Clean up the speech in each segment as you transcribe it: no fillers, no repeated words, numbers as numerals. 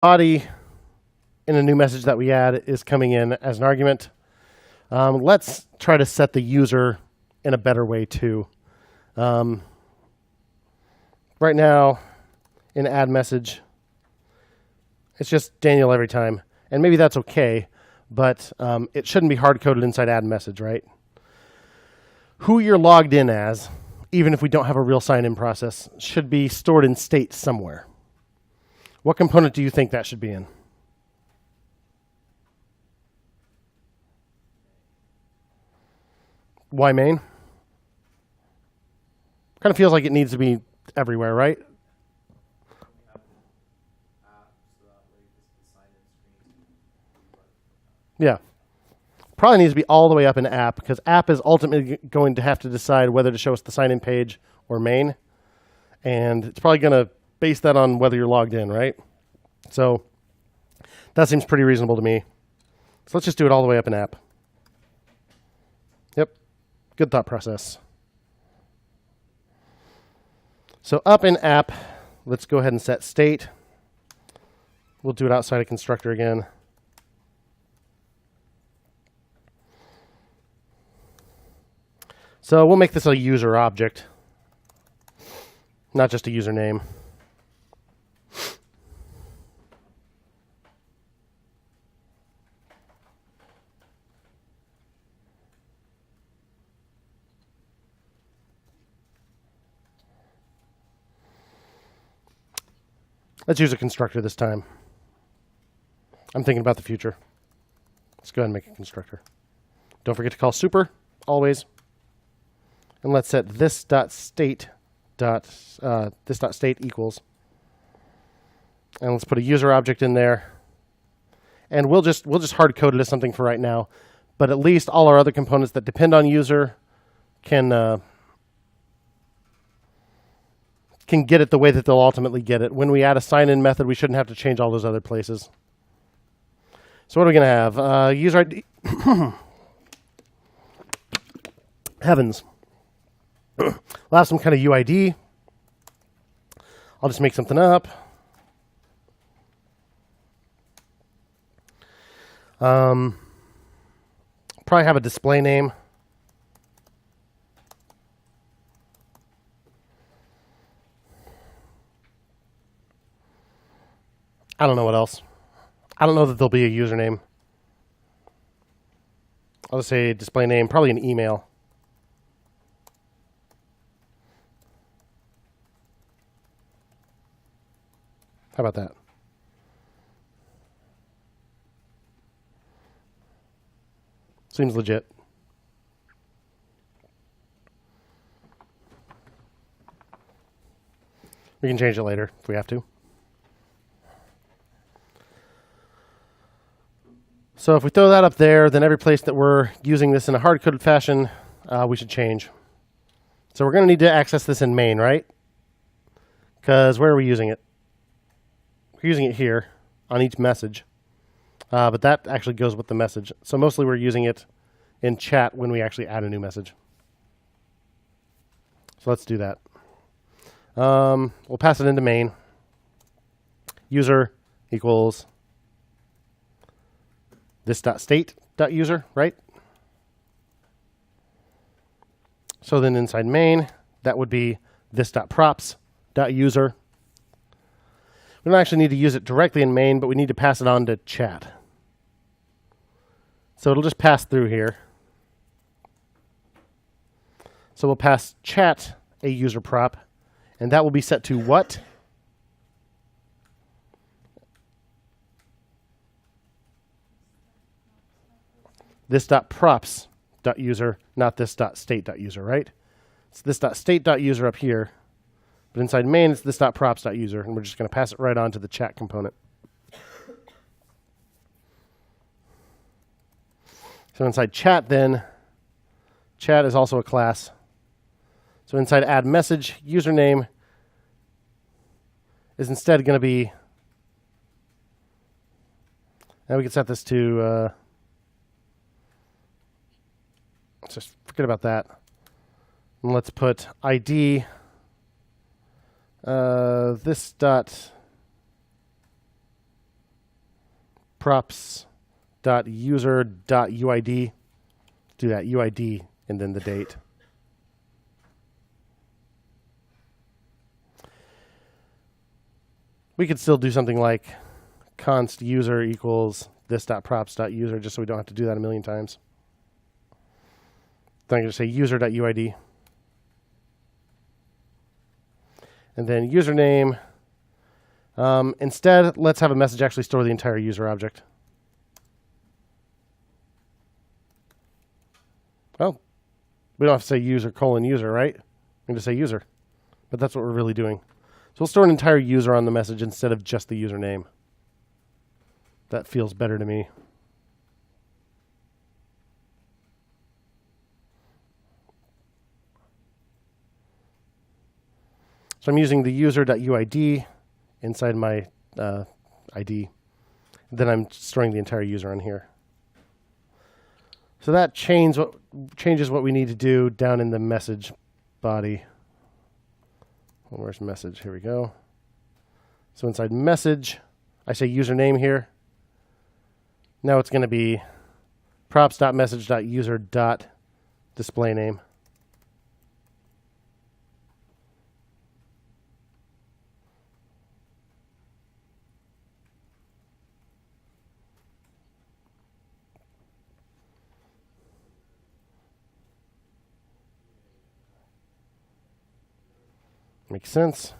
body in a new message that we add is coming in as an argument. Let's try to set the user in a better way too. Right now, in add message, it's just Daniel every time. And maybe that's okay, but it shouldn't be hard-coded inside add message, right? Who you're logged in as, even if we don't have a real sign-in process, should be stored in state somewhere. What component do you think that should be in? Why main? Kind of feels like it needs to be everywhere, right? Yeah. Probably needs to be all the way up in app, because app is ultimately going to have to decide whether to show us the sign-in page or main. And it's probably going to base that on whether you're logged in, right? So that seems pretty reasonable to me. So let's just do it all the way up in app. Yep. Good thought process. So up in app, let's go ahead and set state. We'll do it outside of constructor again. So we'll make this a user object, not just a username. Let's use a constructor this time. I'm thinking about the future. Let's go ahead and make a constructor. Don't forget to call super, always. And let's set this.state equals. And let's put a user object in there. And we'll just hard code it as something for right now. But at least all our other components that depend on user can get it the way that they'll ultimately get it. When we add a sign-in method, we shouldn't have to change all those other places. So what are we going to have? User ID. Heavens. We'll have some kind of UID. I'll just make something up. Probably have a display name. I don't know what else. I don't know that there'll be a username. I'll just say display name, probably an email. How about that? Seems legit. We can change it later if we have to. So if we throw that up there, then every place that we're using this in a hard-coded fashion, we should change. So we're going to need to access this in main, right? Because where are we using it? We're using it here on each message. But that actually goes with the message. So mostly we're using it in chat when we actually add a new message. So let's do that. We'll pass it into main. User equals this.state.user, right? So then inside main, that would be this.props.user. We don't actually need to use it directly in main, but we need to pass it on to chat. So it'll just pass through here. So we'll pass chat a user prop, and that will be set to what? This.props.user, not this.state.user, right? It's this.state.user up here. But inside main, it's this.props.user, and we're just going to pass it right on to the chat component. So inside chat, then, chat is also a class. So inside add message, username is instead going to be, now we can set this to, let's just forget about that. And let's put ID. This dot props.user.uid. Do that UID and then the date. We could still do something like const user equals this.props.user just so we don't have to do that a million times. Then I'm going to say user.uid. And then username. Instead, let's have a message actually store the entire user object. Well, we don't have to say user : user, right? We can just say user. But that's what we're really doing. So we'll store an entire user on the message instead of just the username. That feels better to me. So I'm using the user.uid inside my ID. Then I'm storing the entire user on here. So that changes what we need to do down in the message body. Well, where's message? Here we go. So inside message, I say username here. Now it's going to be props.message.user.displayName. Makes sense.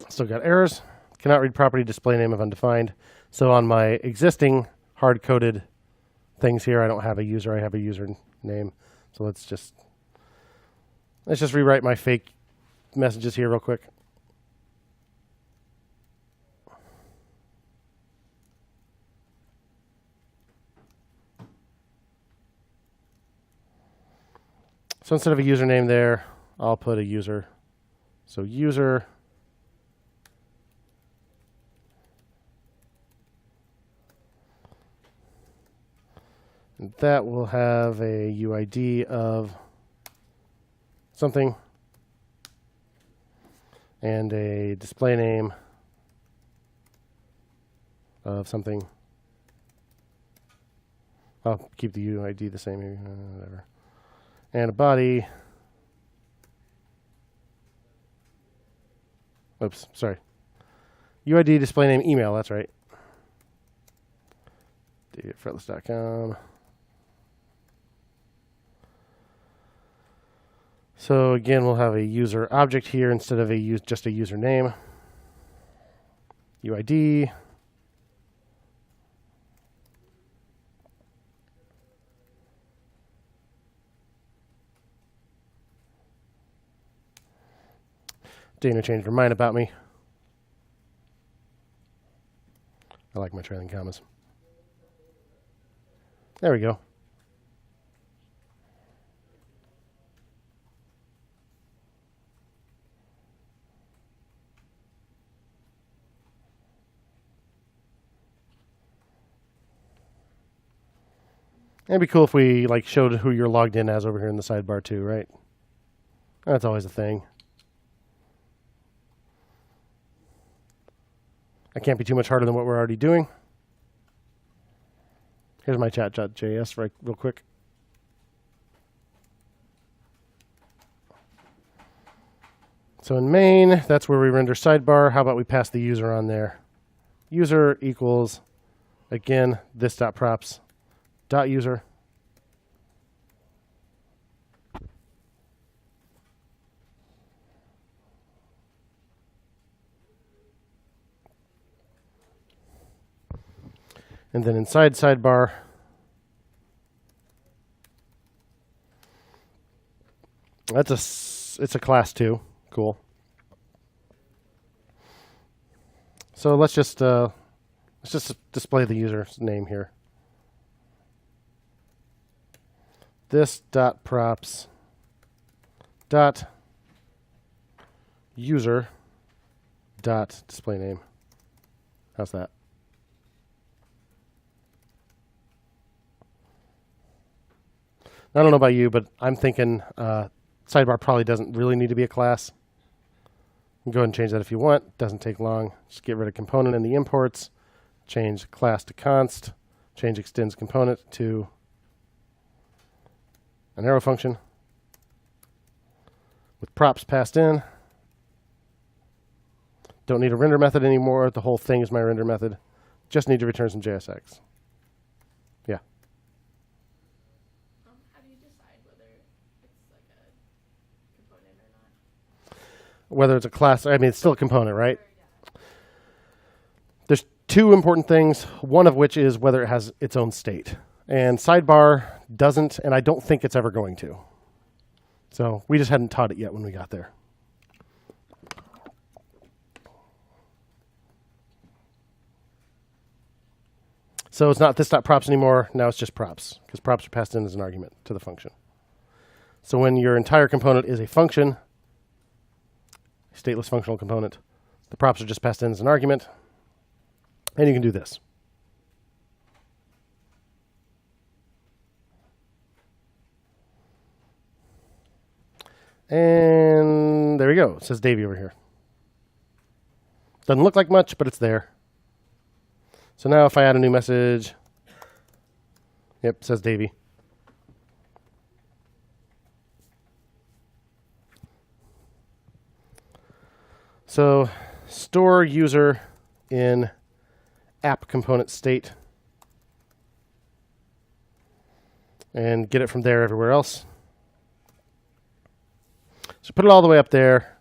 Still got errors. Cannot read property display name if undefined. So on my existing hard-coded things here, I don't have a user. I have a user name. So let's just rewrite my fake messages here real quick. So instead of a username there, I'll put a user. So user. And that will have a UID of something and a display name of something. I'll keep the UID the same, maybe, whatever. And a body. Oops, sorry. UID display name email, that's right. Fretless.com. So again, we'll have a user object here instead of just a username. UID. Dana changed her mind about me. I like my trailing commas. There we go. It'd be cool if we showed who you're logged in as over here in the sidebar too, right? That's always a thing. I can't be too much harder than what we're already doing. Here's my chat.js real quick. So in main, that's where we render sidebar. How about we pass the user on there? User equals, again, this.props.user. And then inside sidebar, it's a class 2. Cool. So let's just display the user's name here. This.props dot user dot display name. How's that? I don't know about you, but I'm thinking sidebar probably doesn't really need to be a class. You can go ahead and change that if you want. Doesn't take long. Just get rid of component in the imports. Change class to const. Change extends component to an arrow function with props passed in. Don't need a render method anymore. The whole thing is my render method. Just need to return some JSX. Yeah. How do you decide whether it's like a component or not? Whether it's a class, I mean, it's still a component, right? There's two important things, one of which is whether it has its own state. And sidebar doesn't, and I don't think it's ever going to. So we just hadn't taught it yet when we got there. So it's not this.props anymore. Now it's just props, because props are passed in as an argument to the function. So when your entire component is a function, a stateless functional component, the props are just passed in as an argument. And you can do this. And there we go. It says Davy over here. Doesn't look like much, but it's there. So now if I add a new message, yep, it says Davy. So store user in app component state and get it from there everywhere else. So put it all the way up there,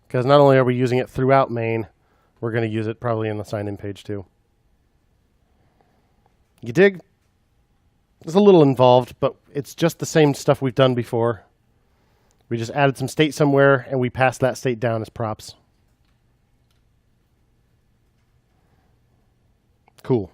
because not only are we using it throughout main, we're going to use it probably in the sign-in page too. You dig? It's a little involved, but it's just the same stuff we've done before. We just added some state somewhere, and we passed that state down as props. Cool.